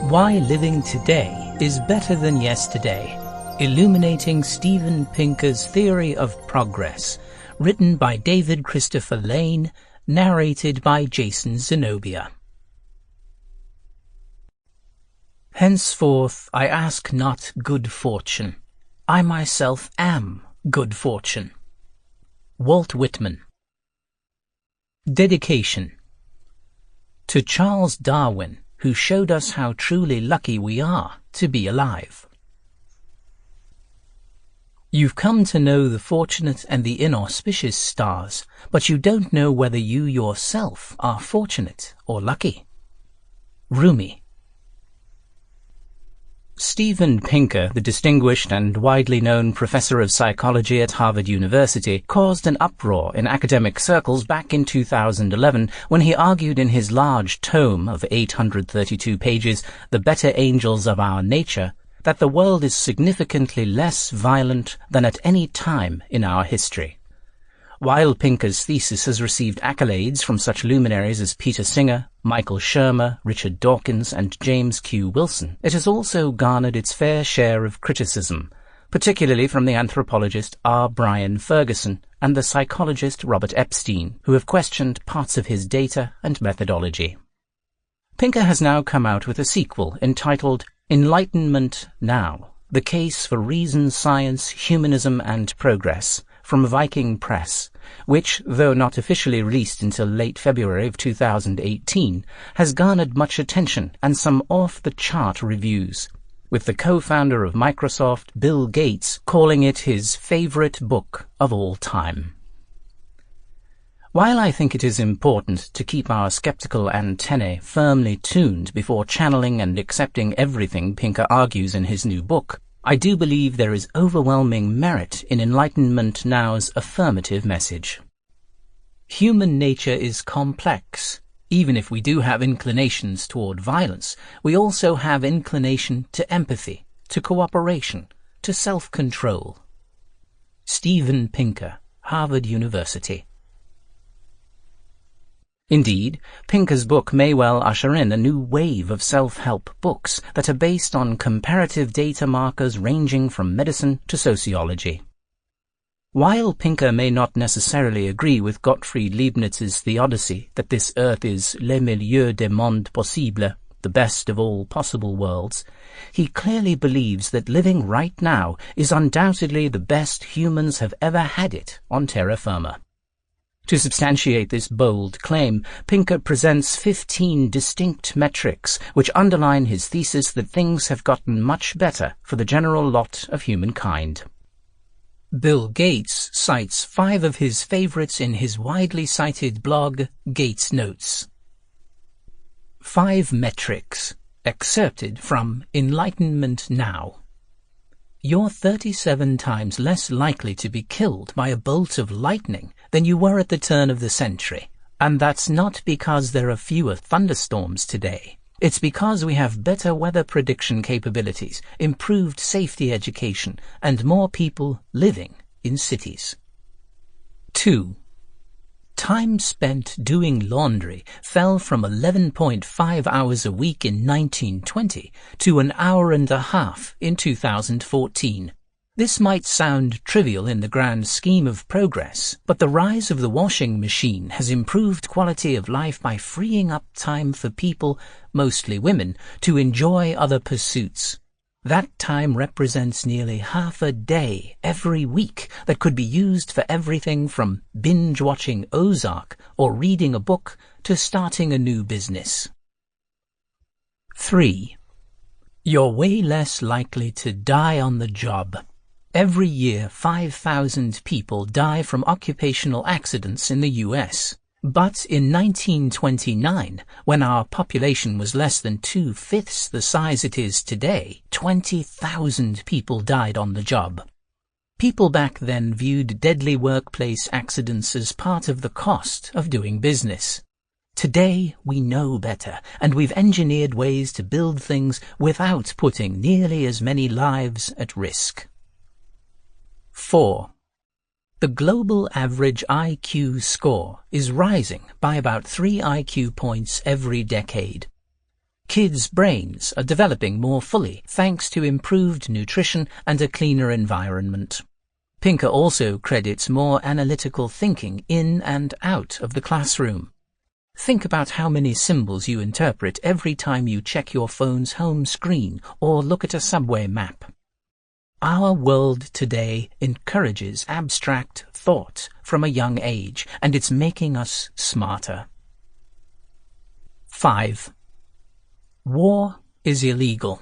Why Living Today is Better Than Yesterday. Illuminating Steven Pinker's Theory of Progress. Written by David Christopher Lane. Narrated by Jason Zenobia. Henceforth I ask not good fortune. I myself am good fortune. Walt Whitman. Dedication. To Charles Darwin, who showed us how truly lucky we are to be alive. You've come to know the fortunate and the inauspicious stars, but you don't know whether you yourself are fortunate or lucky. Rumi. Steven Pinker, the distinguished and widely known professor of psychology at Harvard University, caused an uproar in academic circles back in 2011 when he argued in his large tome of 832 pages, The Better Angels of Our Nature, that the world is significantly less violent than at any time in our history. While Pinker's thesis has received accolades from such luminaries as Peter Singer, Michael Shermer, Richard Dawkins, and James Q. Wilson, it has also garnered its fair share of criticism, particularly from the anthropologist R. Brian Ferguson and the psychologist Robert Epstein, who have questioned parts of his data and methodology. Pinker has now come out with a sequel entitled Enlightenment Now: The Case for Reason, Science, Humanism, and Progress, from Viking Press, which, though not officially released until late February of 2018, has garnered much attention and some off-the-chart reviews, with the co-founder of Microsoft, Bill Gates, calling it his favorite book of all time. While I think it is important to keep our skeptical antennae firmly tuned before channeling and accepting everything Pinker argues in his new book, I do believe there is overwhelming merit in Enlightenment Now's affirmative message. Human nature is complex. Even if we do have inclinations toward violence, we also have inclination to empathy, to cooperation, to self-control. Steven Pinker, Harvard University. Indeed, Pinker's book may well usher in a new wave of self-help books that are based on comparative data markers ranging from medicine to sociology. While Pinker may not necessarily agree with Gottfried Leibniz's theodicy that this earth is le milieu des mondes possibles, the best of all possible worlds, he clearly believes that living right now is undoubtedly the best humans have ever had it on terra firma. To substantiate this bold claim, Pinker presents 15 distinct metrics which underline his thesis that things have gotten much better for the general lot of humankind. Bill Gates cites 5 of his favorites in his widely cited blog, Gates Notes. 5 metrics, excerpted from Enlightenment Now. You're 37 times less likely to be killed by a bolt of lightning than you were at the turn of the century. And that's not because there are fewer thunderstorms today. It's because we have better weather prediction capabilities, improved safety education, and more people living in cities. 2. Time spent doing laundry fell from 11.5 hours a week in 1920 to an hour and a half in 2014. This might sound trivial in the grand scheme of progress, but the rise of the washing machine has improved quality of life by freeing up time for people, mostly women, to enjoy other pursuits. That time represents nearly half a day every week that could be used for everything from binge-watching Ozark or reading a book to starting a new business. 3. You're way less likely to die on the job. Every year, 5,000 people die from occupational accidents in the US. But in 1929, when our population was less than 2/5 the size it is today, 20,000 people died on the job. People back then viewed deadly workplace accidents as part of the cost of doing business. Today, we know better, and we've engineered ways to build things without putting nearly as many lives at risk. 4. The global average IQ score is rising by about 3 IQ points every decade. Kids' brains are developing more fully thanks to improved nutrition and a cleaner environment. Pinker also credits more analytical thinking in and out of the classroom. Think about how many symbols you interpret every time you check your phone's home screen or look at a subway map. Our world today encourages abstract thought from a young age, and it's making us smarter. 5. War is illegal.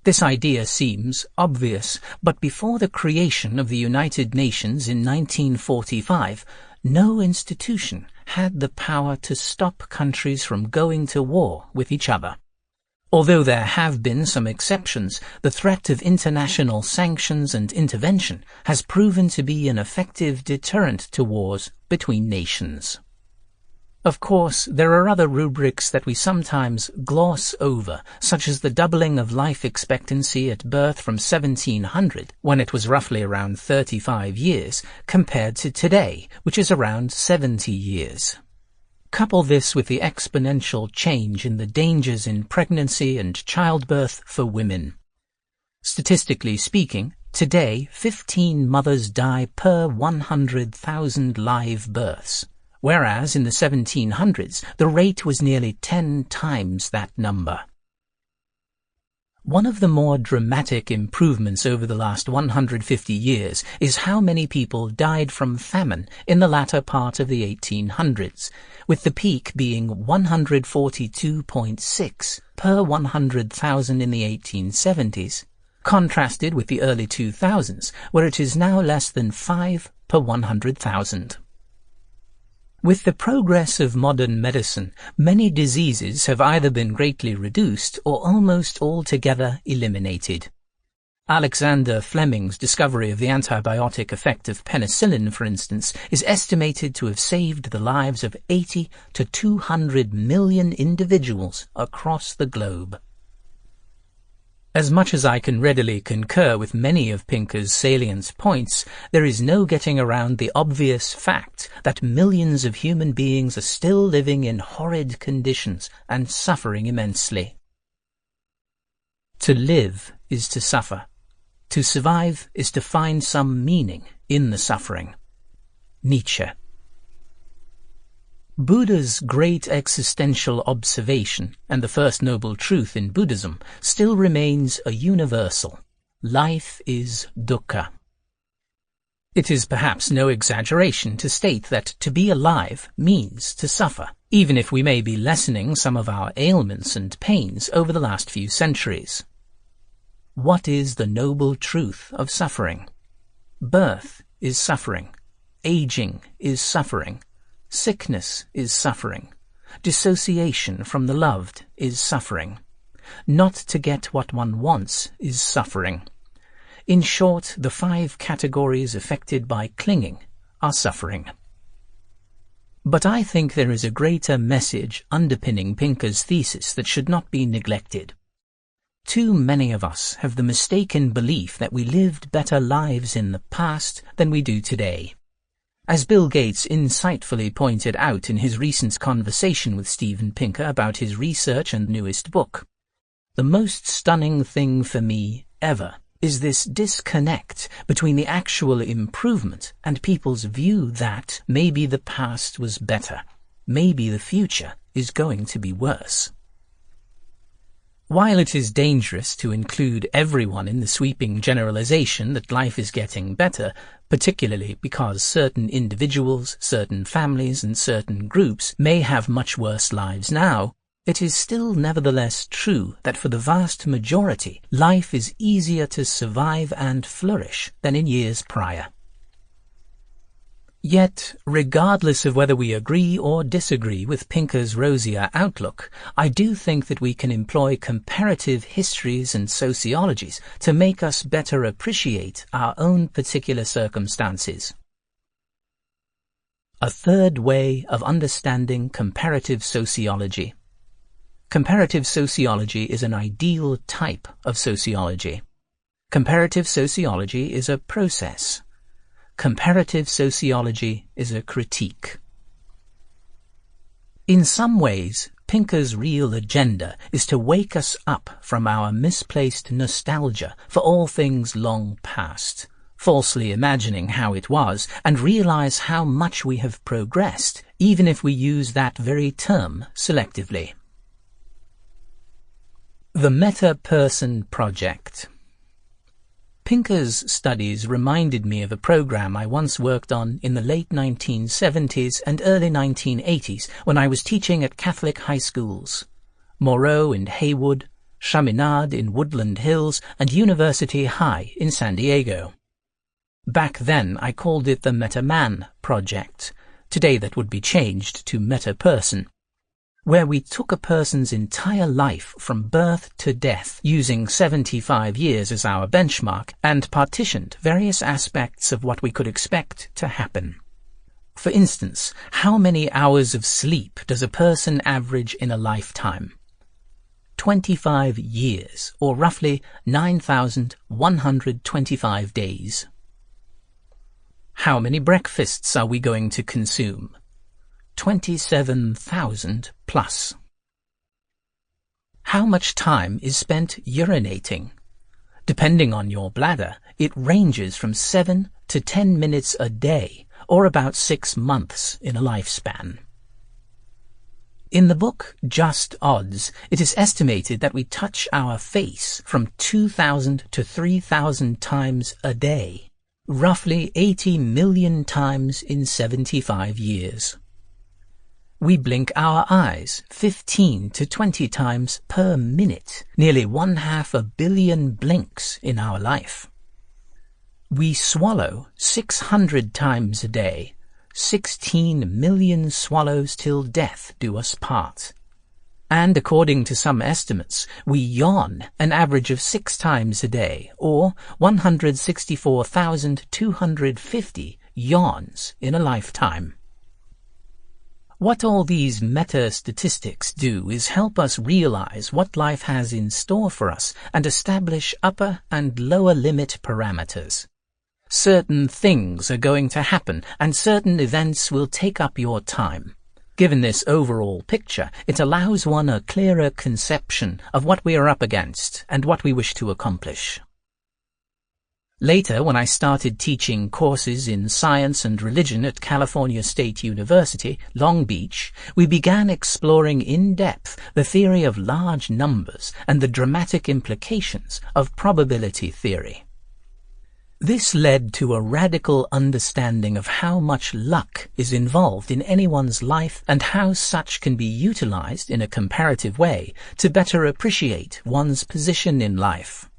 This idea seems obvious, but before the creation of the United Nations in 1945, no institution had the power to stop countries from going to war with each other. Although there have been some exceptions, the threat of international sanctions and intervention has proven to be an effective deterrent to wars between nations. Of course, there are other rubrics that we sometimes gloss over, such as the doubling of life expectancy at birth from 1700, when it was roughly around 35 years, compared to today, which is around 70 years. Couple this with the exponential change in the dangers in pregnancy and childbirth for women. Statistically speaking, today 15 mothers die per 100,000 live births, whereas in the 1700s the rate was nearly 10 times that number. One of the more dramatic improvements over the last 150 years is how many people died from famine in the latter part of the 1800s, with the peak being 142.6 per 100,000 in the 1870s, contrasted with the early 2000s, where it is now less than 5 per 100,000. With the progress of modern medicine, many diseases have either been greatly reduced or almost altogether eliminated. Alexander Fleming's discovery of the antibiotic effect of penicillin, for instance, is estimated to have saved the lives of 80 to 200 million individuals across the globe. As much as I can readily concur with many of Pinker's salient points, there is no getting around the obvious fact that millions of human beings are still living in horrid conditions and suffering immensely. To live is to suffer. To survive is to find some meaning in the suffering. Nietzsche. Buddha's great existential observation, and the first noble truth in Buddhism, still remains a universal. Life is dukkha. It is perhaps no exaggeration to state that to be alive means to suffer, even if we may be lessening some of our ailments and pains over the last few centuries. What is the noble truth of suffering? Birth is suffering. Aging is suffering. Sickness is suffering. Dissociation from the loved is suffering. Not to get what one wants is suffering. In short, the 5 categories affected by clinging are suffering. But I think there is a greater message underpinning Pinker's thesis that should not be neglected. Too many of us have the mistaken belief that we lived better lives in the past than we do today. As Bill Gates insightfully pointed out in his recent conversation with Steven Pinker about his research and newest book, the most stunning thing for me ever is this disconnect between the actual improvement and people's view that maybe the past was better, maybe the future is going to be worse. While it is dangerous to include everyone in the sweeping generalization that life is getting better, particularly because certain individuals, certain families, and certain groups may have much worse lives now, it is still nevertheless true that for the vast majority, life is easier to survive and flourish than in years prior. Yet, regardless of whether we agree or disagree with Pinker's rosier outlook, I do think that we can employ comparative histories and sociologies to make us better appreciate our own particular circumstances. A third way of understanding comparative sociology. Comparative sociology is an ideal type of sociology. Comparative sociology is a process. Comparative sociology is a critique. In some ways, Pinker's real agenda is to wake us up from our misplaced nostalgia for all things long past, falsely imagining how it was, and realize how much we have progressed, even if we use that very term selectively. The Meta-Person Project. Pinker's studies reminded me of a program I once worked on in the late 1970s and early 1980s when I was teaching at Catholic high schools, Moreau in Haywood, Chaminade in Woodland Hills, and University High in San Diego. Back then I called it the Meta-Man Project. Today that would be changed to Meta-Person, where we took a person's entire life from birth to death, using 75 years as our benchmark, and partitioned various aspects of what we could expect to happen. For instance, how many hours of sleep does a person average in a lifetime? 25 years, or roughly 9,125 days. How many breakfasts are we going to consume? 27,000 plus. How much time is spent urinating? Depending on your bladder, it ranges from 7 to 10 minutes a day, or about 6 months in a lifespan. In the book Just Odds, it is estimated that we touch our face from 2,000 to 3,000 times a day, roughly 80 million times in 75 years. We blink our eyes 15 to 20 times per minute, nearly 1/2 billion blinks in our life. We swallow 600 times a day, 16 million swallows till death do us part. And according to some estimates, we yawn an average of 6 times a day, or 164,250 yawns in a lifetime. What all these meta-statistics do is help us realize what life has in store for us and establish upper and lower limit parameters. Certain things are going to happen, and certain events will take up your time. Given this overall picture, it allows one a clearer conception of what we are up against and what we wish to accomplish. Later, when I started teaching courses in science and religion at California State University, Long Beach, we began exploring in depth the theory of large numbers and the dramatic implications of probability theory. This led to a radical understanding of how much luck is involved in anyone's life and how such can be utilized in a comparative way to better appreciate one's position in life.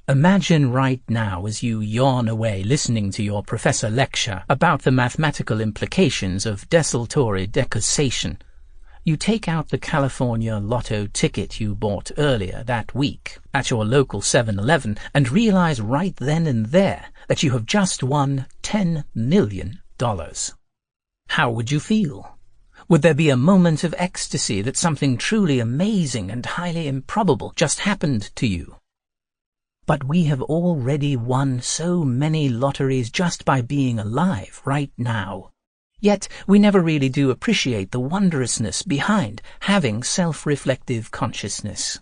Imagine right now as you yawn away listening to your professor lecture about the mathematical implications of desultory decussation. You take out the California Lotto ticket you bought earlier that week at your local 7-Eleven and realize right then and there that you have just won $10 million. How would you feel? Would there be a moment of ecstasy that something truly amazing and highly improbable just happened to you? But we have already won so many lotteries just by being alive right now. Yet we never really do appreciate the wondrousness behind having self-reflective consciousness.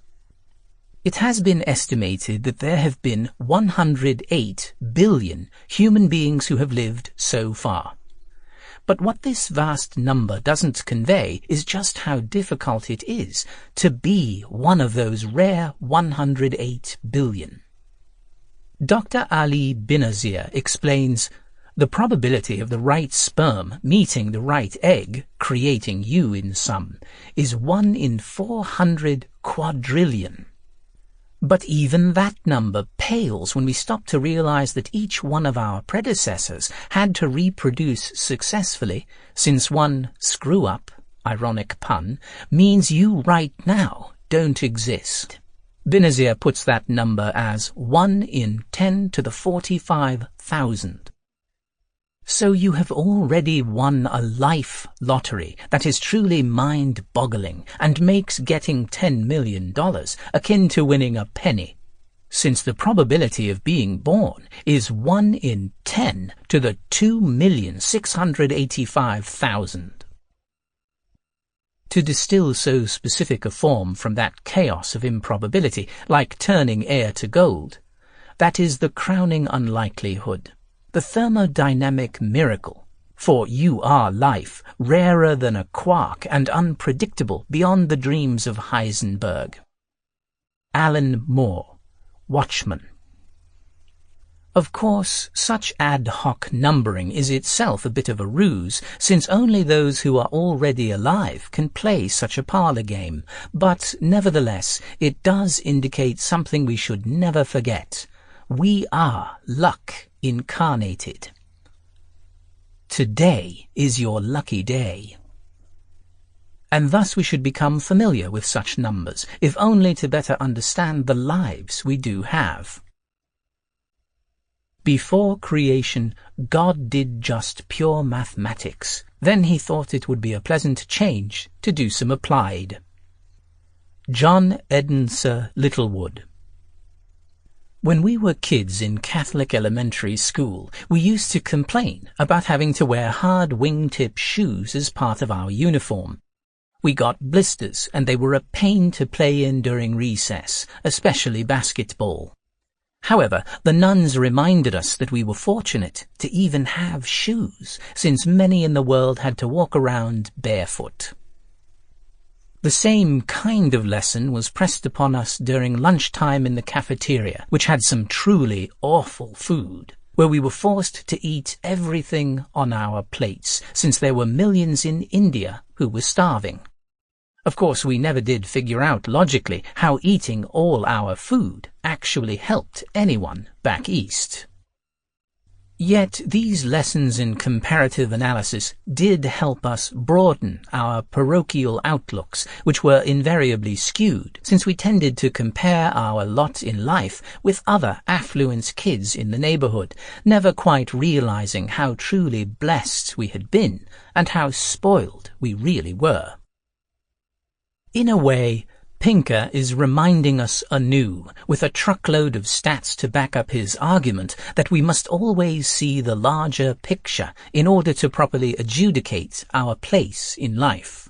It has been estimated that there have been 108 billion human beings who have lived so far. But what this vast number doesn't convey is just how difficult it is to be one of those rare 108 billion. Dr. Ali Benazir explains, the probability of the right sperm meeting the right egg, creating you in sum, is 1 in 400 quadrillion. But even that number pales when we stop to realize that each one of our predecessors had to reproduce successfully, since one screw-up, ironic pun, means you right now don't exist. Benazir puts that number as 1 in 10 to the 45,000. So you have already won a life lottery that is truly mind-boggling and makes getting $10 million akin to winning a penny, since the probability of being born is 1 in 10 to the 2,685,000. To distill so specific a form from that chaos of improbability, like turning air to gold, that is the crowning unlikelihood, the thermodynamic miracle. For you are life, rarer than a quark and unpredictable beyond the dreams of Heisenberg. Alan Moore, Watchman. Of course, such ad hoc numbering is itself a bit of a ruse, since only those who are already alive can play such a parlor game, but nevertheless it does indicate something we should never forget. We are luck incarnated. Today is your lucky day. And thus we should become familiar with such numbers, if only to better understand the lives we do have. Before creation, God did just pure mathematics. Then he thought it would be a pleasant change to do some applied. John Edensor Littlewood. When we were kids in Catholic elementary school, we used to complain about having to wear hard wingtip shoes as part of our uniform. We got blisters, and they were a pain to play in during recess, especially basketball. However, the nuns reminded us that we were fortunate to even have shoes, since many in the world had to walk around barefoot. The same kind of lesson was pressed upon us during lunchtime in the cafeteria, which had some truly awful food, where we were forced to eat everything on our plates, since there were millions in India who were starving. Of course, we never did figure out logically how eating all our food actually helped anyone back east. Yet these lessons in comparative analysis did help us broaden our parochial outlooks, which were invariably skewed, since we tended to compare our lot in life with other affluent kids in the neighborhood, never quite realizing how truly blessed we had been and how spoiled we really were. In a way, Pinker is reminding us anew, with a truckload of stats to back up his argument, that we must always see the larger picture in order to properly adjudicate our place in life.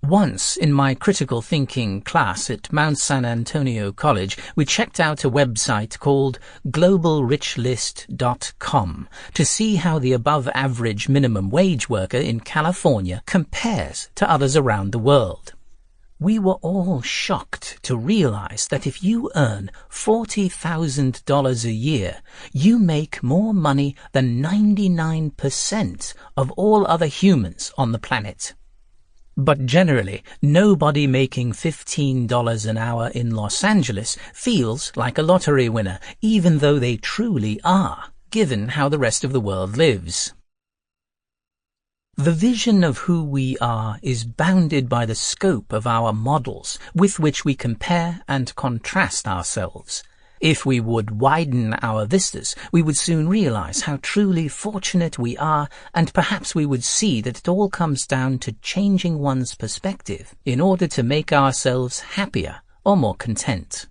Once, in my critical thinking class at Mount San Antonio College, we checked out a website called globalrichlist.com to see how the above-average minimum wage worker in California compares to others around the world. We were all shocked to realize that if you earn $40,000 a year, you make more money than 99% of all other humans on the planet. But generally, nobody making $15 an hour in Los Angeles feels like a lottery winner, even though they truly are, given how the rest of the world lives. The vision of who we are is bounded by the scope of our models with which we compare and contrast ourselves. If we would widen our vistas, we would soon realize how truly fortunate we are, and perhaps we would see that it all comes down to changing one's perspective in order to make ourselves happier or more content.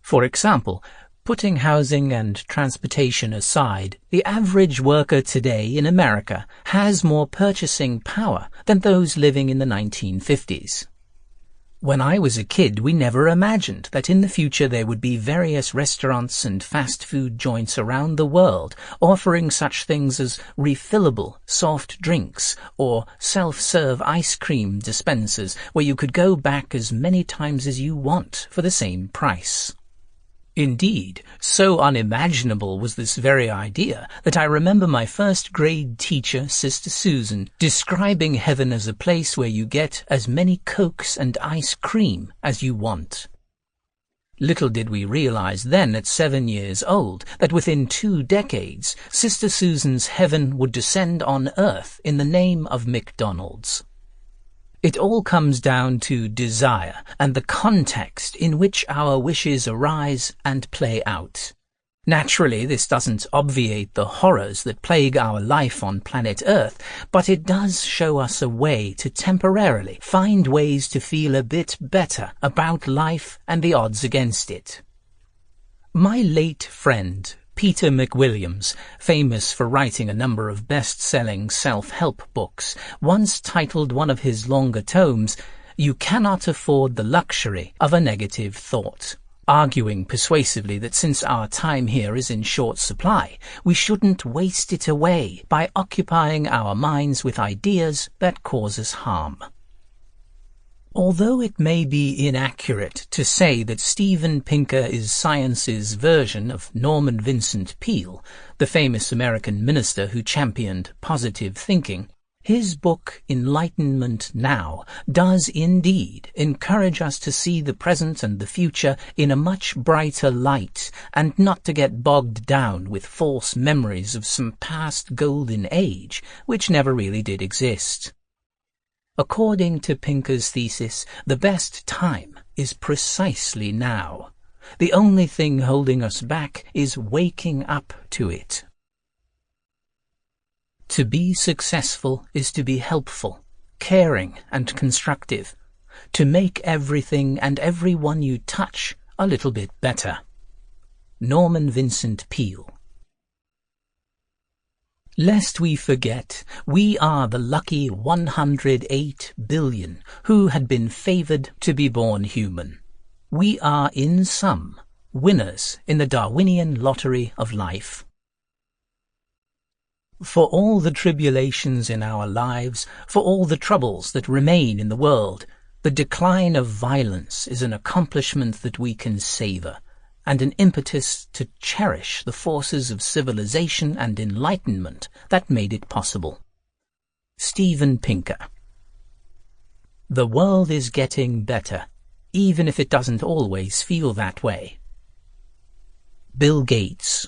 For example, putting housing and transportation aside, the average worker today in America has more purchasing power than those living in the 1950s. When I was a kid, we never imagined that in the future there would be various restaurants and fast food joints around the world offering such things as refillable soft drinks or self-serve ice cream dispensers where you could go back as many times as you want for the same price. Indeed, so unimaginable was this very idea that I remember my first grade teacher, Sister Susan, describing heaven as a place where you get as many Cokes and ice cream as you want. Little did we realize then at 7 years old that within 2 decades, Sister Susan's heaven would descend on earth in the name of McDonald's. It all comes down to desire and the context in which our wishes arise and play out. Naturally, this doesn't obviate the horrors that plague our life on planet Earth, but it does show us a way to temporarily find ways to feel a bit better about life and the odds against it. My late friend, Peter McWilliams, famous for writing a number of best-selling self-help books, once titled one of his longer tomes, "You Cannot Afford the Luxury of a Negative Thought," arguing persuasively that since our time here is in short supply, we shouldn't waste it away by occupying our minds with ideas that cause us harm. Although it may be inaccurate to say that Steven Pinker is science's version of Norman Vincent Peale, the famous American minister who championed positive thinking, his book Enlightenment Now does indeed encourage us to see the present and the future in a much brighter light and not to get bogged down with false memories of some past golden age which never really did exist. According to Pinker's thesis, the best time is precisely now. The only thing holding us back is waking up to it. To be successful is to be helpful, caring and constructive, to make everything and everyone you touch a little bit better. Norman Vincent Peale. Lest we forget, we are the lucky 108 billion who had been favored to be born human. We are, in sum, winners in the Darwinian lottery of life. For all the tribulations in our lives, for all the troubles that remain in the world, the decline of violence is an accomplishment that we can savour, and an impetus to cherish the forces of civilization and enlightenment that made it possible. Steven Pinker. The world is getting better, even if it doesn't always feel that way. Bill Gates.